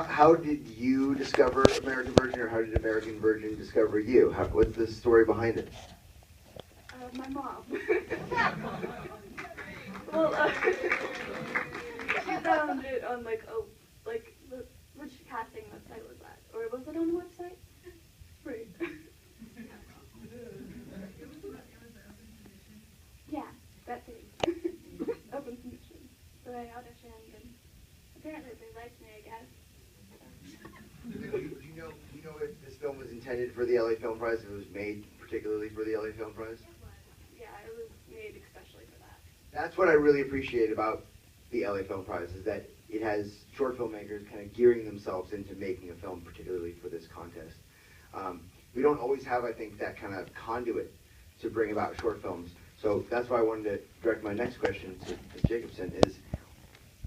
how did you discover American Virgin, or how did American Virgin discover you? What's the story behind it? My mom. Well, she found it on which casting website was that? Or was it on the website? Right. Yeah, Bethany. Open submission. So I auditioned, and apparently they liked me, I guess. Do you know if this film was intended for the LA Film Prize? If it was made particularly for the LA Film Prize? Yeah, it was made especially for that. That's what I really appreciate about the LA Film Prize, is that it has short filmmakers kind of gearing themselves into making a film particularly for this contest. We don't always have, I think, that kind of conduit to bring about short films. So that's why I wanted to direct my next question to Jacobson, is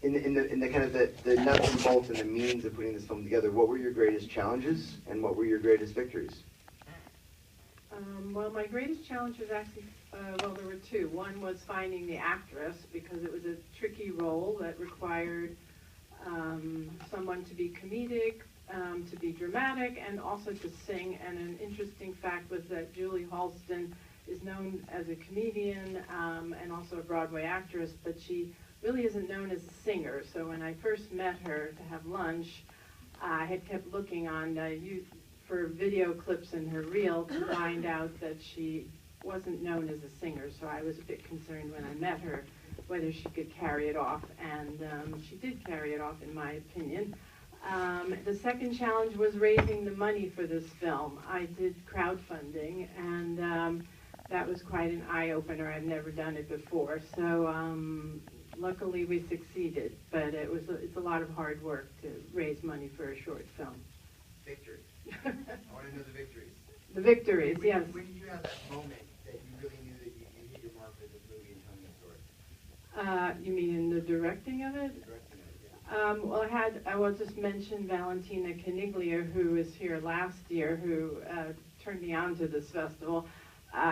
in the kind of the nuts and bolts and the means of putting this film together, what were your greatest challenges and what were your greatest victories? Well, my greatest challenge was actually, there were two. One was finding the actress, because it was a tricky role that required someone to be comedic, to be dramatic, and also to sing. And an interesting fact was that Julie Halston is known as a comedian and also a Broadway actress, but she really isn't known as a singer. So when I first met her to have lunch, I had kept looking on for video clips in her reel to find out that she wasn't known as a singer. So I was a bit concerned when I met her whether she could carry it off, and she did carry it off in my opinion. The second challenge was raising the money for this film. I did crowdfunding, and that was quite an eye-opener. I've never done it before. So luckily we succeeded, but it's a lot of hard work to raise money for a short film. Victory. I want to know the victories. The victories, yes. When did you have that moment that you really knew that you hit your mark with this movie and telling the story? You mean in the directing of it? Directing it, yeah. Well, I will just mention Valentina Caniglia, who was here last year, who turned me on to this festival.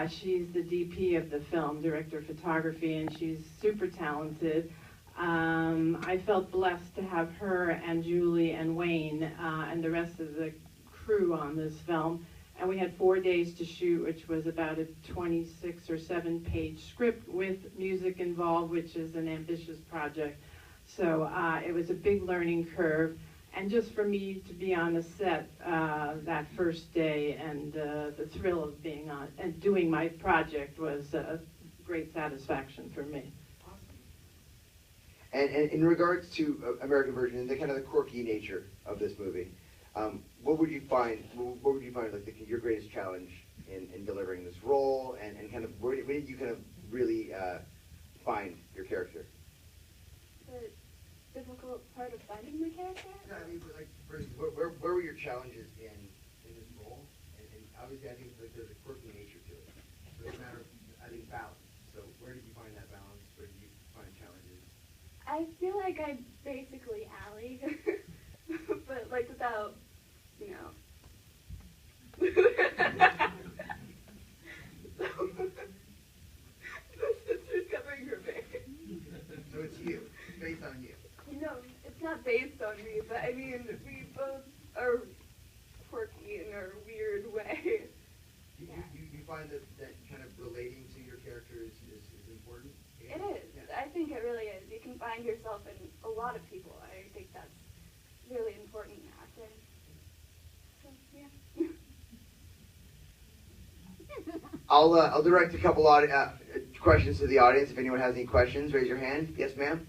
She's the DP of the film, director of photography, and she's super talented. I felt blessed to have her and Julie and Wayne and the rest of the crew on this film. And we had 4 days to shoot, which was about a 26 or 7-page script with music involved, which is an ambitious project. So it was a big learning curve. And just for me to be on the set that first day and the thrill of being on and doing my project was a great satisfaction for me. And in regards to American Virgin and the kind of the quirky nature of this movie, what would you find? What would you find like your greatest challenge in delivering this role, and kind of where did you kind of really find your character? The difficult part of finding my character? No, I mean, like, for instance, where were your challenges in this role? And obviously, I think like, there's a quirky nature to it. So it's a matter of, I think, balance. So where did you find that balance? Where did you find challenges? I feel like I basically Allie, but like without, you know. My sister's covering her face. So it's you. It's based on you. No, it's not based on me, but I mean, we both are quirky in our weird way. You find that kind of relating to your character is important? It is. Yeah. I think it really is. You can find yourself in a lot of people. I think that's really important in acting. So, yeah. I'll direct a couple questions to the audience. If anyone has any questions, raise your hand. Yes, ma'am?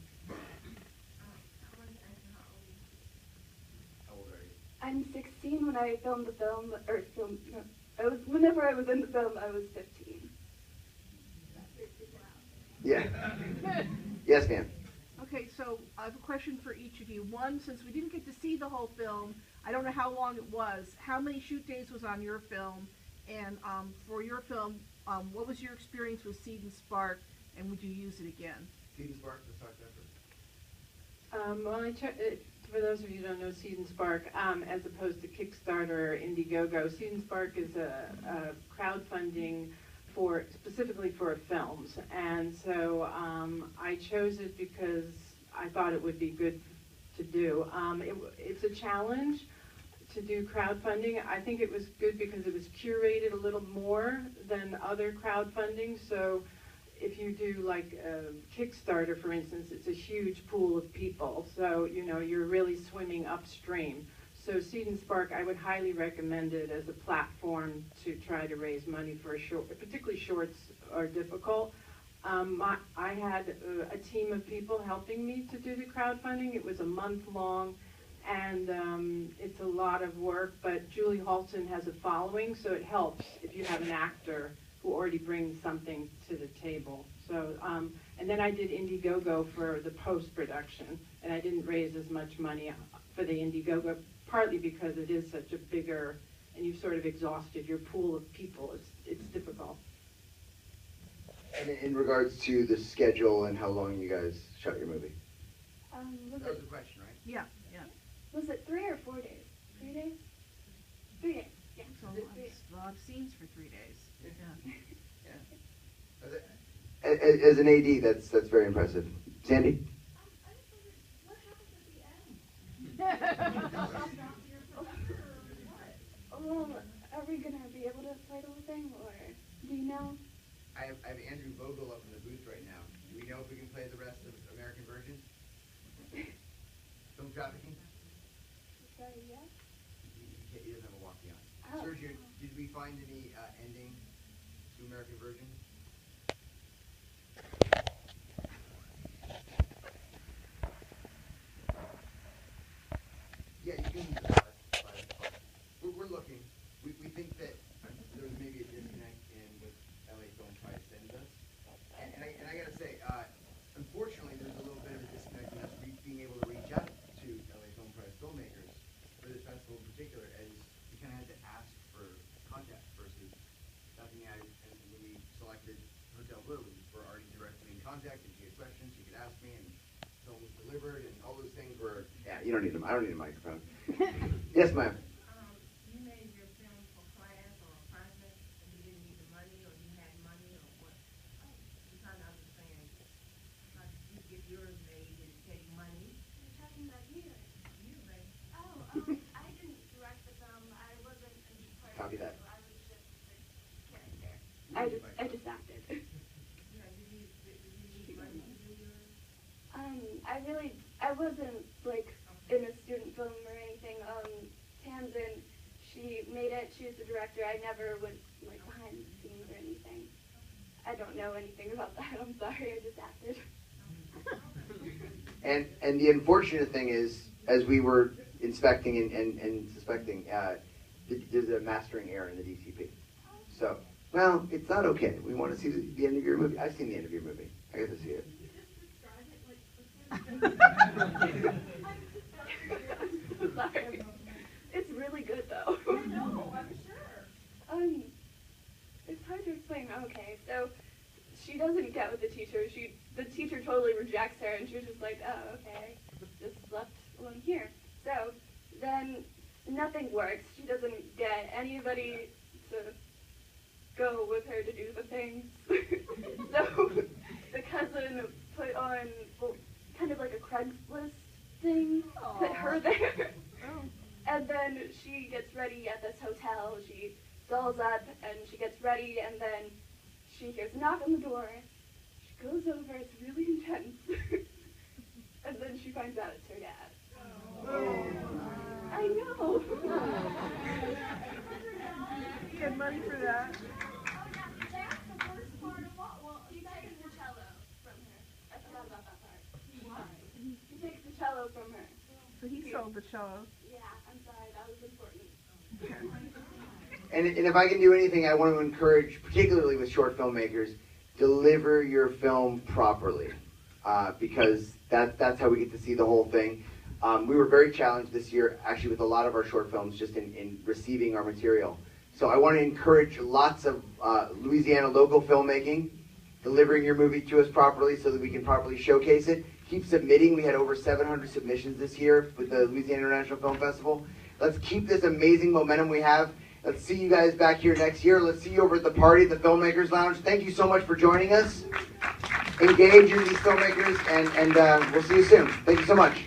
How old are you? I'm 16 when I filmed the film, whenever I was in the film, I was 15. Yeah. Yes, ma'am. Okay, so I have a question for each of you. One, since we didn't get to see the whole film, I don't know how long it was. How many shoot days was on your film? And for your film, what was your experience with Seed and Spark, and would you use it again? Seed and Spark, let's talk that first. Well, for those of you who don't know Seed and Spark, as opposed to Kickstarter or Indiegogo, Seed and Spark is a crowdfunding specifically for films. And so I chose it because I thought it would be good to do. It's a challenge to do crowdfunding. I think it was good because it was curated a little more than other crowdfunding. So if you do like Kickstarter, for instance, it's a huge pool of people. So, you know, you're really swimming upstream. So Seed and Spark, I would highly recommend it as a platform to try to raise money for a short, particularly shorts are difficult. I had a team of people helping me to do the crowdfunding. It was a month long, and it's a lot of work, but Julie Halton has a following, so it helps if you have an actor who already brings something to the table. So, and then I did Indiegogo for the post-production, and I didn't raise as much money for the Indiegogo, partly because it is such a bigger, and you've sort of exhausted your pool of people. It's difficult. And in regards to the schedule and how long you guys shot your movie? Was That was it, the question, right? Yeah, yeah. was it 3 or 4 days? 3 days? 3 days, yeah. So a lot of scenes for 3 days. Yeah. As an AD, that's very impressive. Sandy? Well, are we gonna be able to play the whole thing, or do you know? I have Andrew Vogel up in the booth right now. Do we know if we can play the rest of American Virgin? Film trafficking? Sorry, yeah? He doesn't have a walkie-on. Oh. Sergio, did we find any ending to American Virgin? Yeah, you can use the we're looking. We think that there's maybe a disconnect in what LA Film Prize sends us. And I gotta say, unfortunately, there's a little bit of a disconnect in us being able to reach out to LA Film Prize filmmakers for this festival in particular, as we kind of had to ask for contact versus Bethany and I, and when we selected Hotel Bleu, we were already directly in contact, and she had questions, she could ask me, and film was delivered, and all those things were. Yeah, you don't need them. I don't need a microphone. Yes, ma'am. You made your film for class or a project, and you didn't need the money, or you had money, or what? I'm trying to understand. How did you get yours made? Did it take money? You're talking about you. You made. Oh, I didn't direct the film. I wasn't in part Copy of that. it. I was just the character. I just acted. Yeah, did you need money to do yours? I wasn't like in a student film or anything. Tamsin, she made it. She was the director. I never went like behind the scenes or anything. I don't know anything about that. I'm sorry. I just acted. And the unfortunate thing is, as we were inspecting and suspecting, there's a mastering error in the DCP. So, well, it's not okay. We want to see the end of your movie. I've seen the end of your movie. I got to see it. Sorry. It's really good though. I know, I'm sure. It's hard to explain. Okay, so she doesn't get with the teacher. The teacher totally rejects her, and she was just like, oh, okay, just left alone here. So then nothing works. She doesn't get anybody to go with her to do the things. So the cousin put on kind of like a Craigslist thing, put her there. And then she gets ready at this hotel. She dolls up and she gets ready, and then she hears a knock on the door. She goes over, it's really intense. And then she finds out it's her dad. I know. You had money for that? That's the worst part of all. Well, he takes the cello from her. I forgot about that part. What? He takes the cello from her. So he sold the cello. Yeah, I'm sorry, that was important. And if I can do anything, I want to encourage, particularly with short filmmakers, deliver your film properly, because that's how we get to see the whole thing. We were very challenged this year, actually, with a lot of our short films, just in receiving our material. So I want to encourage lots of Louisiana local filmmaking, delivering your movie to us properly so that we can properly showcase it. Keep submitting. We had over 700 submissions this year with the Louisiana International Film Festival. Let's keep this amazing momentum we have. Let's see you guys back here next year. Let's see you over at the party at the Filmmakers Lounge. Thank you so much for joining us. Engage in these filmmakers, and we'll see you soon. Thank you so much.